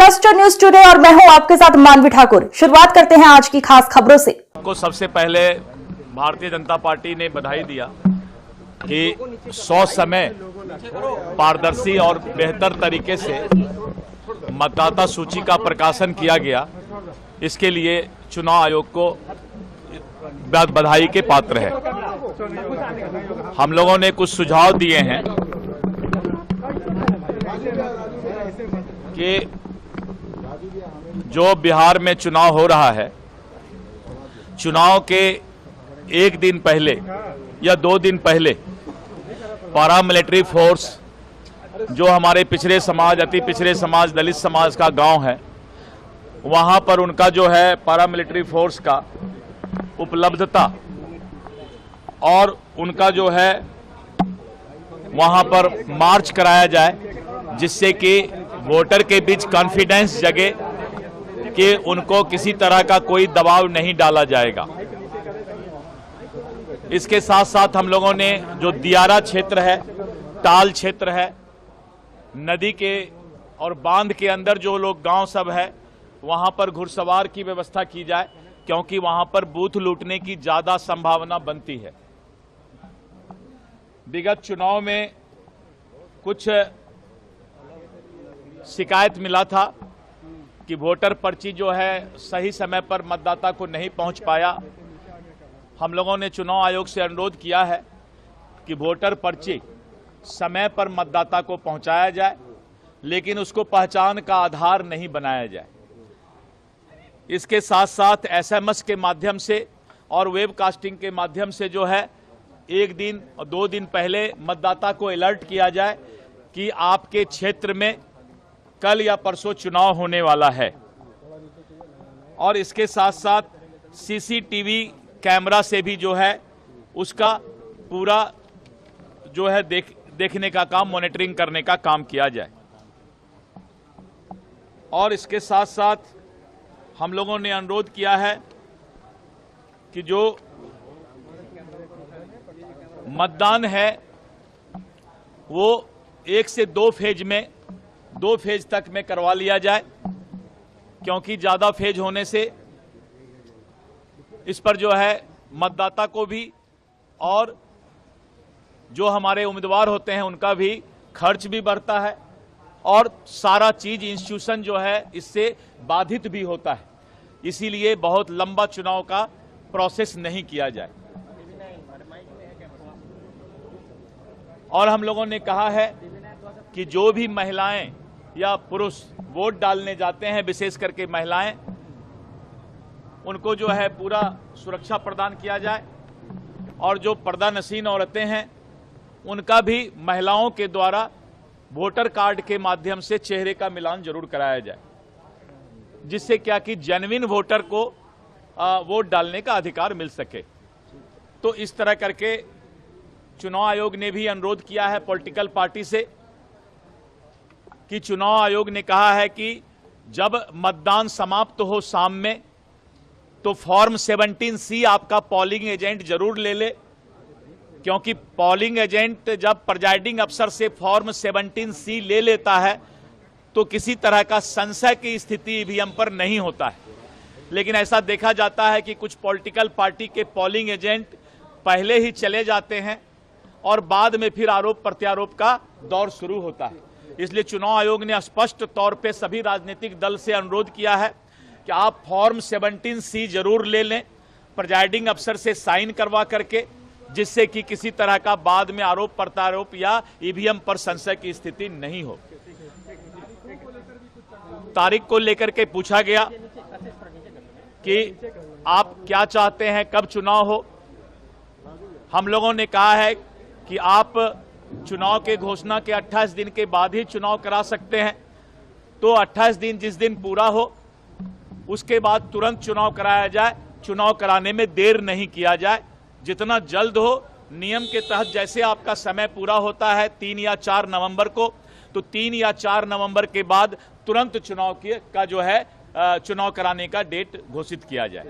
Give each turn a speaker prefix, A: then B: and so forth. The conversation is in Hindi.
A: क्लस्टर न्यूज टुडे और मैं हूं आपके साथ मानवी ठाकुर। शुरुआत करते हैं आज की खास खबरों से।
B: को सबसे पहले भारतीय जनता पार्टी ने बधाई दिया कि 100 समय पारदर्शी और बेहतर तरीके से मतदाता सूची का प्रकाशन किया गया। इसके लिए चुनाव आयोग को बधाई के पात्र है। हम लोगों ने कुछ सुझाव दिए हैं कि जो बिहार में चुनाव हो रहा है, चुनाव के एक दिन पहले या 2 दिन पहले पैरामिलिट्री फोर्स जो हमारे पिछड़े समाज, अति पिछड़े समाज, दलित समाज का गांव है, वहां पर उनका जो है पैरामिलिट्री फोर्स का उपलब्धता और उनका जो है वहां पर मार्च कराया जाए, जिससे कि वोटर के बीच कॉन्फिडेंस जगे कि उनको किसी तरह का कोई दबाव नहीं डाला जाएगा। इसके साथ साथ हम लोगों ने जो दियारा क्षेत्र है, ताल क्षेत्र है, नदी के और बांध के अंदर जो लोग गांव सब है, वहां पर घुड़सवार की व्यवस्था की जाए, क्योंकि वहां पर बूथ लूटने की ज्यादा संभावना बनती है। विगत चुनाव में कुछ शिकायत मिला था कि वोटर पर्ची जो है सही समय पर मतदाता को नहीं पहुंच पाया। हम लोगों ने चुनाव आयोग से अनुरोध किया है कि वोटर पर्ची समय पर मतदाता को पहुंचाया जाए, लेकिन उसको पहचान का आधार नहीं बनाया जाए। इसके साथ साथ एसएमएस के माध्यम से और वेबकास्टिंग के माध्यम से जो है 1 दिन और 2 दिन पहले मतदाता को अलर्ट किया जाए कि आपके क्षेत्र में कल या परसों चुनाव होने वाला है। और इसके साथ साथ सीसीटीवी कैमरा से भी जो है उसका पूरा जो है देखने का काम, मॉनिटरिंग करने का काम किया जाए। और इसके साथ साथ हम लोगों ने अनुरोध किया है कि जो मतदान है वो 1 से 2 फेज में, 2 फेज तक में करवा लिया जाए, क्योंकि ज्यादा फेज होने से इस पर जो है मतदाता को भी और जो हमारे उम्मीदवार होते हैं उनका भी खर्च भी बढ़ता है और सारा चीज इंस्टीट्यूशन जो है इससे बाधित भी होता है। इसीलिए बहुत लंबा चुनाव का प्रोसेस नहीं किया जाए। और हम लोगों ने कहा है कि जो भी महिलाएं या पुरुष वोट डालने जाते हैं, विशेष करके महिलाएं, उनको जो है पूरा सुरक्षा प्रदान किया जाए। और जो पर्दानशीन औरतें हैं उनका भी महिलाओं के द्वारा वोटर कार्ड के माध्यम से चेहरे का मिलान जरूर कराया जाए, जिससे क्या कि जेन्युइन वोटर को वोट डालने का अधिकार मिल सके। तो इस तरह करके चुनाव आयोग ने भी अनुरोध किया है पॉलिटिकल पार्टी से कि चुनाव आयोग ने कहा है कि जब मतदान समाप्त हो शाम में, तो फॉर्म 17C आपका पोलिंग एजेंट जरूर ले ले, क्योंकि पोलिंग एजेंट जब प्रिजाइडिंग अफसर से फॉर्म 17C ले लेता है तो किसी तरह का संशय की स्थिति ईवीएम पर नहीं होता है। लेकिन ऐसा देखा जाता है कि कुछ पॉलिटिकल पार्टी के पोलिंग एजेंट पहले ही चले जाते हैं और बाद में फिर आरोप प्रत्यारोप का दौर शुरू होता है। इसलिए चुनाव आयोग ने स्पष्ट तौर पे सभी राजनीतिक दल से अनुरोध किया है कि आप फॉर्म 17C जरूर ले लें, प्रिजाइडिंग अफसर से साइन करवा करके, जिससे कि किसी तरह का बाद में आरोप प्रत्यारोप या ईवीएम पर संशय की स्थिति नहीं हो। तारीख को लेकर के पूछा गया कि आप क्या चाहते हैं, कब चुनाव हो। हम लोगों ने कहा है कि आप चुनाव के घोषणा के 28 दिन के बाद ही चुनाव करा सकते हैं। तो 28 दिन जिस दिन पूरा हो उसके बाद तुरंत चुनाव कराया जाए। चुनाव कराने में देर नहीं किया जाए, जितना जल्द हो। नियम के तहत जैसे आपका समय पूरा होता है 3 या 4 नवंबर को, तो 3 या 4 नवंबर के बाद तुरंत चुनाव का जो है चुनाव कराने का डेट घोषित किया जाए।